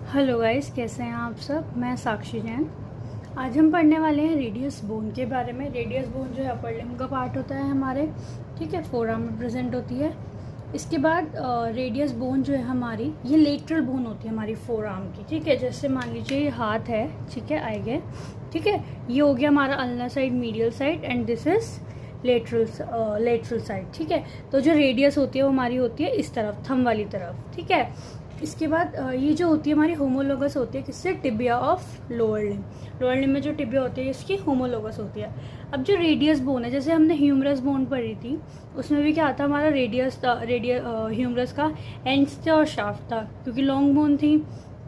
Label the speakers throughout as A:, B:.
A: Hello guys, कैसे हैं आप सब। मैं साक्षी जैन। आज हम पढ़ने वाले हैं रेडियस बोन के बारे में। रेडियस बोन जो है अपर लिम्ब का पार्ट होता है हमारे, ठीक है, फोरआर्म में प्रेजेंट होती है। इसके बाद रेडियस बोन जो है हमारी, ये लेटरल बोन होती है हमारी फोरआर्म की, ठीक है। जैसे मान लीजिए ये हाथ है, ठीक है, आई गए, ठीक है। ये हो गया हमारा ulna side, medial side, and this is lateral side, ठीक है। तो जो रेडियस होती है वो हमारी होती है इस तरफ, थंब वाली तरफ, ठीक है। इसके बाद ये जो होती है हमारी होमोलोगस होती है, किससे? Tibia of lower limb. Lower limb में जो टिबिया होती है इसकी होमोलोगस होती है। अब जो रेडियस बोन है, जैसे हमने ह्यूमरस बोन पढ़ी थी, उसमें भी क्या आता हमारा रेडियस था, ह्यूमरस का एंड्स थे और शाफ्ट था, क्योंकि लॉन्ग बोन थी,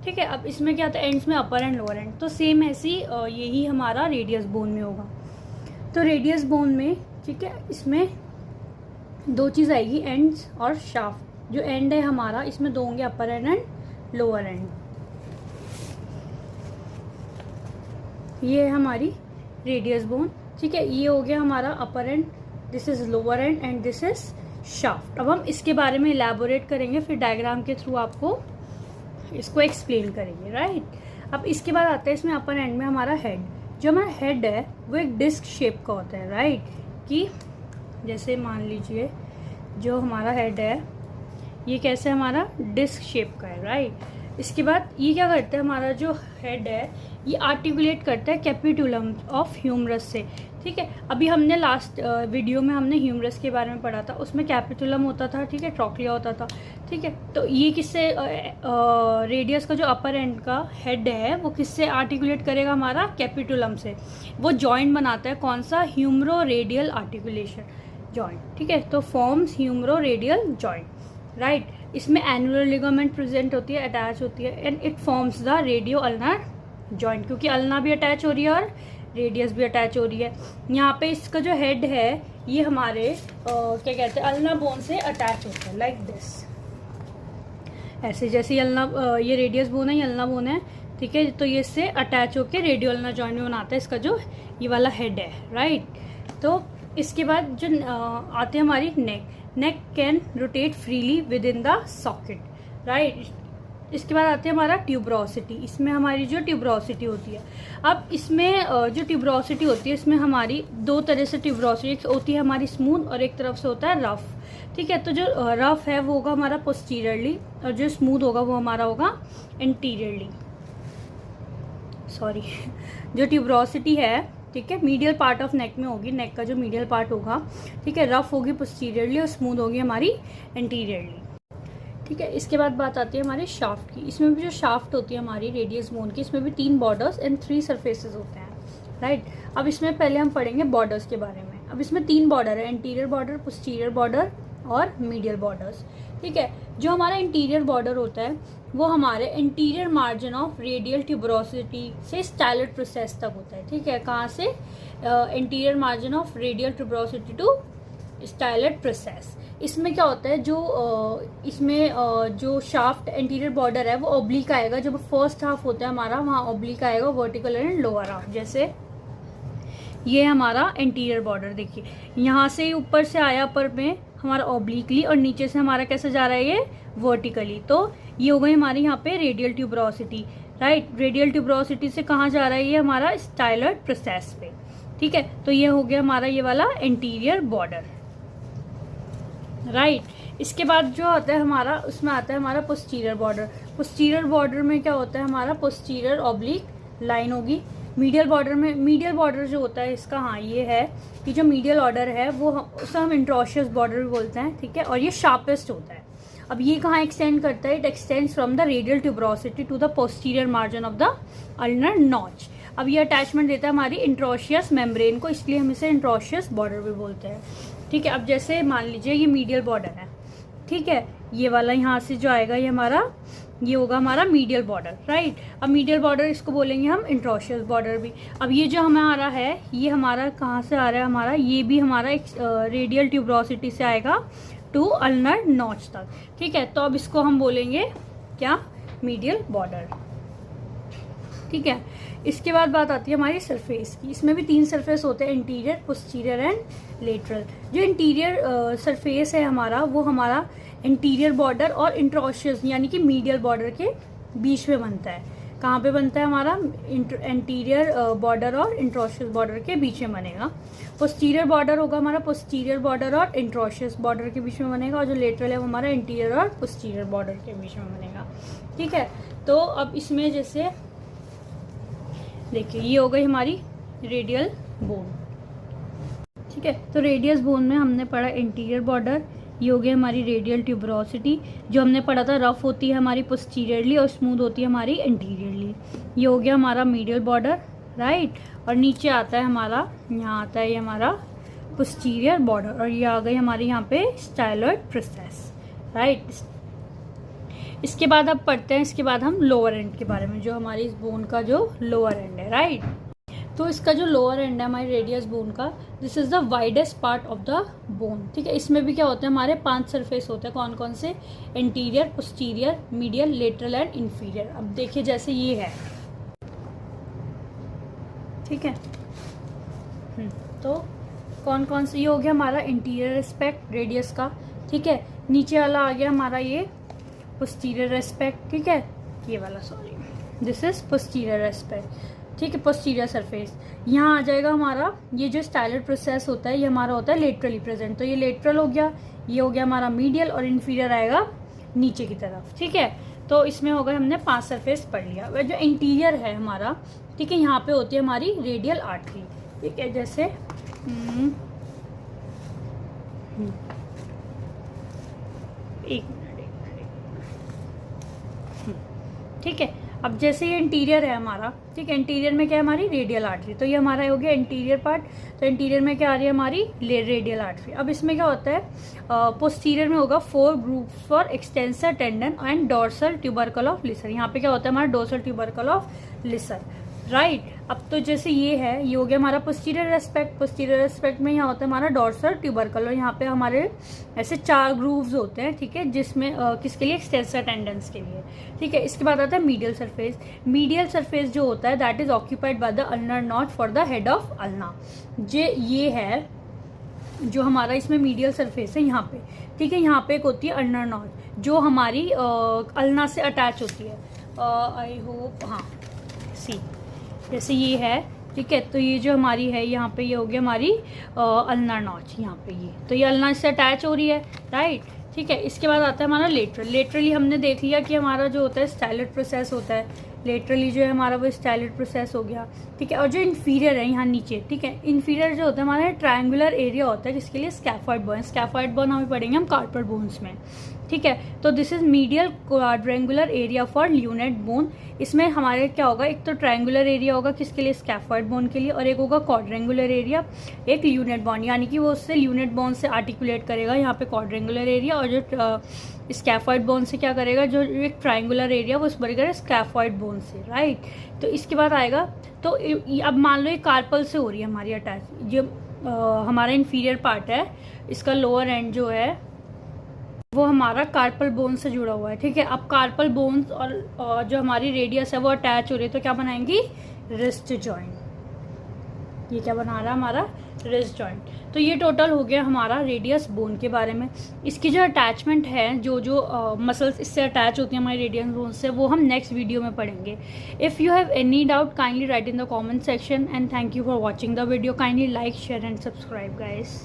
A: ठीक है। अब इसमें क्या आता है, एंड्स में अपर एंड लोअर एंड। तो सेम ऐसी यही हमारा रेडियस बोन में होगा। तो रेडियस बोन में, ठीक है, इसमें दो चीज़ आएगी, एंड्स और शाफ्ट। जो एंड है हमारा, इसमें दो होंगे, अपर एंड एंड लोअर एंड। ये है हमारी रेडियस बोन, ठीक है। ये हो गया हमारा upper end, this is lower end, and this is shaft. अब हम इसके बारे में इलैबोरेट करेंगे, फिर डायग्राम के थ्रू आपको इसको एक्सप्लेन करेंगे, राइट। अब इसके बाद आता है इसमें अपर एंड में हमारा हेड। जो हमारा हेड है वो एक डिस्क शेप का होता है, राइट। कि जैसे मान लीजिए जो हमारा हेड है ये कैसे हमारा डिस्क शेप का है, राइट। इसके बाद ये क्या करता है, हमारा जो हेड है ये आर्टिकुलेट करता है कैपिटुलम ऑफ ह्यूमरस से, ठीक है। अभी हमने लास्ट वीडियो में हमने ह्यूमरस के बारे में पढ़ा था, उसमें कैपिटुलम होता था, ठीक है, ट्रॉक्लिया होता था, ठीक है। तो ये किससे रेडियस का जो अपर एंड का हेड है वो किससे आर्टिकुलेट करेगा, हमारा कैपिटुलम से। वो जॉइंट बनाता है, कौन सा? ह्यूमरो रेडियल आर्टिकुलेशन जॉइंट, ठीक है। तो फॉर्म्स ह्यूमरो रेडियल जॉइंट, राइट। इसमें एनुलर लिगामेंट प्रेजेंट होती है, अटैच होती है, and it forms the radio ulnar joint, क्योंकि अल्ना भी अटैच हो रही है और रेडियस भी अटैच हो रही है। यहाँ पे इसका जो हेड है ये हमारे क्या कहते हैं, अल्ना बोन से अटैच होता है, लाइक दिस, ऐसे। जैसे अल्ना ये रेडियस बोन है, ये अल्ना बोन है, ठीक है। तो ये इससे अटैच होकर रेडियो अल्ना जॉइंट में बनाता है इसका जो ये वाला हेड है, राइट। तो इसके बाद जो आते हैं हमारी neck can rotate freely within the socket, right. इसके बाद आते हैं हमारा ट्यूबरोसिटी। इसमें हमारी जो ट्यूबरोसिटी होती है, अब इसमें जो ट्यूबरोसिटी होती है इसमें हमारी दो तरह से ट्यूबरोसिटी होती है हमारी, स्मूथ और एक तरफ से होता है रफ, ठीक है। तो जो रफ है वो होगा हमारा पोस्टीरियरली और जो स्मूथ होगा वो हमारा होगा इंटीरियरली, सॉरी। जो ट्यूबरोसिटी है, ठीक है, मीडियल पार्ट ऑफ नेक में होगी, नेक का जो मीडियल पार्ट होगा, ठीक है, रफ होगी पोस्टीरियरली और स्मूथ होगी हमारी इंटीरियरली, ठीक है। इसके बाद बात आती है हमारे शाफ्ट की। इसमें भी जो शाफ्ट होती है हमारी रेडियस बोन की, इसमें भी 3 बॉर्डर्स एंड 3 सरफेसेस होते हैं, राइट। अब इसमें पहले हम पढ़ेंगे बॉर्डर्स के बारे में। अब इसमें 3 बॉर्डर है, इंटीरियर बॉर्डर, पोस्टीरियर बॉर्डर और मीडियल बॉर्डर्स, ठीक है। जो हमारा इंटीरियर बॉर्डर होता है वो हमारे anterior margin of radial tuberosity से स्टाइलेट प्रोसेस तक होता है, ठीक है। कहाँ से? Anterior margin of radial tuberosity to styloid process. इसमें क्या होता है, जो इसमें जो शाफ्ट इंटीरियर बॉर्डर है वो ऑब्लिक आएगा। जब फर्स्ट हाफ होता है हमारा, वहाँ ऑब्लिक आएगा, वर्टिकल एंड लोअर हाफ। जैसे ये हमारा इंटीरियर बॉर्डर, देखिए यहाँ से ऊपर से आया अपर में हमारा ऑब्लिकली, और नीचे से हमारा कैसे जा रहा है, ये वर्टिकली। तो ये हो गई हमारी यहाँ पे radial tuberosity, right. Radial tuberosity से कहाँ जा रहा है, ये हमारा स्टाइलर प्रोसेस पे, ठीक है। तो ये हो गया हमारा ये वाला इंटीरियर बॉर्डर, राइट। इसके बाद जो आता है हमारा, उसमें आता है हमारा पोस्टीरियर बॉर्डर। पोस्टीरियर बॉर्डर में क्या होता है हमारा, पोस्टीरियर ऑब्लिक लाइन होगी। मीडियल बॉर्डर में, मीडियल बॉर्डर जो होता है इसका, हाँ ये है कि जो मीडियल ऑर्डर है वो उसे हम इंट्रोशियस बॉर्डर भी बोलते हैं, ठीक है। और ये शार्पेस्ट होता है। अब ये कहाँ एक्सटेंड करता है, it extends from the radial tuberosity to the posterior margin of the ulnar notch. अब ये अटैचमेंट देता है हमारी इंट्रोशियस मेम्ब्रेन को, इसलिए हम इसे इंट्रोशियस बॉर्डर भी बोलते हैं, ठीक है। अब जैसे मान लीजिए ये मीडियल बॉर्डर है, ठीक है, ये वाला यहाँ से जो आएगा ये हमारा, ये होगा हमारा मीडियल बॉर्डर, राइट। अब मीडियल बॉर्डर इसको बोलेंगे हम इंट्रोशियस बॉर्डर भी। अब ये जो हमारा है ये हमारा कहाँ से आ रहा है, हमारा ये भी हमारा एक रेडियल ट्यूबरोसिटी से आएगा टू अल्नर नॉच तक, ठीक है। तो अब इसको हम बोलेंगे क्या, मीडियल बॉर्डर, ठीक है। इसके बाद बात आती है हमारी सरफेस की। इसमें भी 3 सरफेस होते हैं, इंटीरियर, पोस्टीरियर एंड लेटरल। जो इंटीरियर सरफेस है हमारा, वो हमारा इंटीरियर बॉर्डर और इंट्रोशियस यानी कि मीडियल बॉर्डर के बीच में बनता है। कहाँ पे बनता है हमारा? एंटीरियर बॉर्डर और इंट्रोशियस बॉर्डर के बीच में बनेगा। पोस्टीरियर बॉर्डर होगा हमारा पोस्टीरियर बॉर्डर और इंट्रोशियस बॉर्डर के बीच में बनेगा, और जो लेटरल है वो हमारा इंटीरियर और पोस्टीरियर बॉर्डर के बीच में बनेगा। ठीक है, तो अब इसमें जैसे देखिए ये हो गई हमारी रेडियल बोन। ठीक है, तो रेडियस बोन में हमने पढ़ा इंटीरियर बॉर्डर, ये हो गई हमारी रेडियल ट्यूबरोसिटी, जो हमने पढ़ा था रफ होती है हमारी पोस्टीरियरली और स्मूथ होती है हमारी इंटीरियरली। ये हो गया हमारा मीडियल बॉर्डर, राइट। और नीचे आता है हमारा, यहाँ आता है ये हमारा पोस्टीरियर बॉर्डर, और ये आ गई हमारी यहाँ पे स्टाइलॉइड प्रोसेस, राइट। इसके बाद अब पढ़ते हैं, इसके बाद हम लोअर एंड के बारे में, जो हमारी इस बोन का जो लोअर एंड है, राइट। तो इसका जो लोअर एंड है हमारी रेडियस बोन का, this is the widest part of the bone. ठीक है, इसमें भी क्या होते हैं हमारे 5 सरफेस होते हैं। कौन कौन से? Interior, posterior, medial, lateral and inferior. अब देखिए जैसे ये है, ठीक है, तो कौन कौन से? ये हो गया हमारा इंटीरियर एस्पेक्ट रेडियस का। ठीक है, नीचे वाला आ गया हमारा ये पोस्टीरियर एस्पेक्ट। ठीक है, ये वाला, sorry, this is posterior aspect. ठीक है, पोस्टीरियर सरफेस। यहाँ आ जाएगा हमारा ये जो स्टाइलर प्रोसेस होता है, ये हमारा होता है लेटरली प्रेजेंट, तो ये लेटरल हो गया, ये हो गया हमारा मीडियल, और इन्फीरियर आएगा नीचे की तरफ। ठीक है, तो इसमें हो गए हमने 5 सरफेस पढ़ लिया। वह जो इंटीरियर है हमारा, ठीक है, यहाँ पे होती है हमारी रेडियल आर्टरी। ठीक है, जैसे एक मिनट, ठीक है। अब जैसे ये इंटीरियर है हमारा, ठीक है, इंटीरियर में क्या है हमारी रेडियल आर्टरी, तो ये हमारा हो गया इंटीरियर पार्ट। तो इंटीरियर में क्या आ रही है हमारी रेडियल आर्टरी। अब इसमें क्या होता है, पोस्टीरियर में होगा 4 group for extensor tendon and dorsal tubercle of Lister. यहाँ पे क्या होता है हमारा dorsal tubercle of Lister, right. अब तो जैसे ये है, ये हो गया हमारा पोस्टीरियर एस्पेक्ट। पोस्टीरियर एस्पेक्ट में यहाँ होता है हमारा डोर्सल ट्यूबरकल, और यहाँ पे हमारे ऐसे 4 ग्रूव्स होते हैं, ठीक है, जिसमें किसके लिए? एक्सटेंसर टेंडन्स के लिए। ठीक है, इसके बाद आता है मीडियल सरफेस। मीडियल सरफेस जो होता है that is occupied by the ulnar not for the head of ulna. ये है जो हमारा इसमें मीडियल सरफेस है यहाँ पे। ठीक है, यहाँ पे एक होती है अल्नर नॉट जो हमारी अल्ना से अटैच होती है। आई होप, हाँ, सी जैसे ये है, ठीक है, तो ये जो हमारी है यहाँ पे ये हो गया हमारी अल्नर नॉच, यहाँ पे ये, तो ये अल्ना से अटैच हो रही है, राइट। ठीक है, इसके बाद आता है हमारा लेटरल। लेटरली हमने देख लिया कि हमारा जो होता है स्टाइलट प्रोसेस होता है। लेटरली जो है हमारा वो स्टाइलट प्रोसेस हो गया, ठीक है। और जो इन्फीरियर है यहाँ नीचे, ठीक है, इन्फीरियर जो होता है हमारा ट्रायंगुलर एरिया होता है, जिसके लिए स्कैफोइड बोन। स्कैफोइड बोन हमें पढ़ेंगे हम कार्पल बोन्स में, ठीक है। तो this is medial quadrangular area for lunate bone. इसमें हमारे क्या होगा, एक तो ट्रायंगुलर एरिया होगा किसके लिए? स्कैफोइड बोन के लिए, और एक होगा क्वाड्रेंगुलर एरिया, एक ल्यूनेट बोन, यानी कि वो उससे ल्यूनेट बोन से आर्टिकुलेट करेगा यहाँ पे क्वाड्रेंगुलर एरिया, और जो स्कैफोइड बोन से क्या करेगा, जो एक ट्रायंगुलर एरिया वो उस बनेगा स्कैफोइड बोन से, राइट। तो इसके बाद आएगा, तो अब मान लो ये कार्पल से हो रही है हमारी अटैच, जो हमारा इन्फीरियर पार्ट है, इसका लोअर एंड जो है वो हमारा कार्पल बोन से जुड़ा हुआ है, ठीक है। अब कार्पल बोन्स और जो हमारी रेडियस है वो अटैच हो रही है, तो क्या बनाएंगी? Wrist joint. ये क्या बना रहा है हमारा? Wrist joint. तो ये टोटल हो गया हमारा रेडियस बोन के बारे में। इसकी जो अटैचमेंट है, जो मसल्स इससे अटैच होती हैं हमारे रेडियस बोन से, वो हम नेक्स्ट वीडियो में पढ़ेंगे। If you have any doubt kindly right in the comment section, and thank you for watching the video. Kindly like, share and subscribe guys.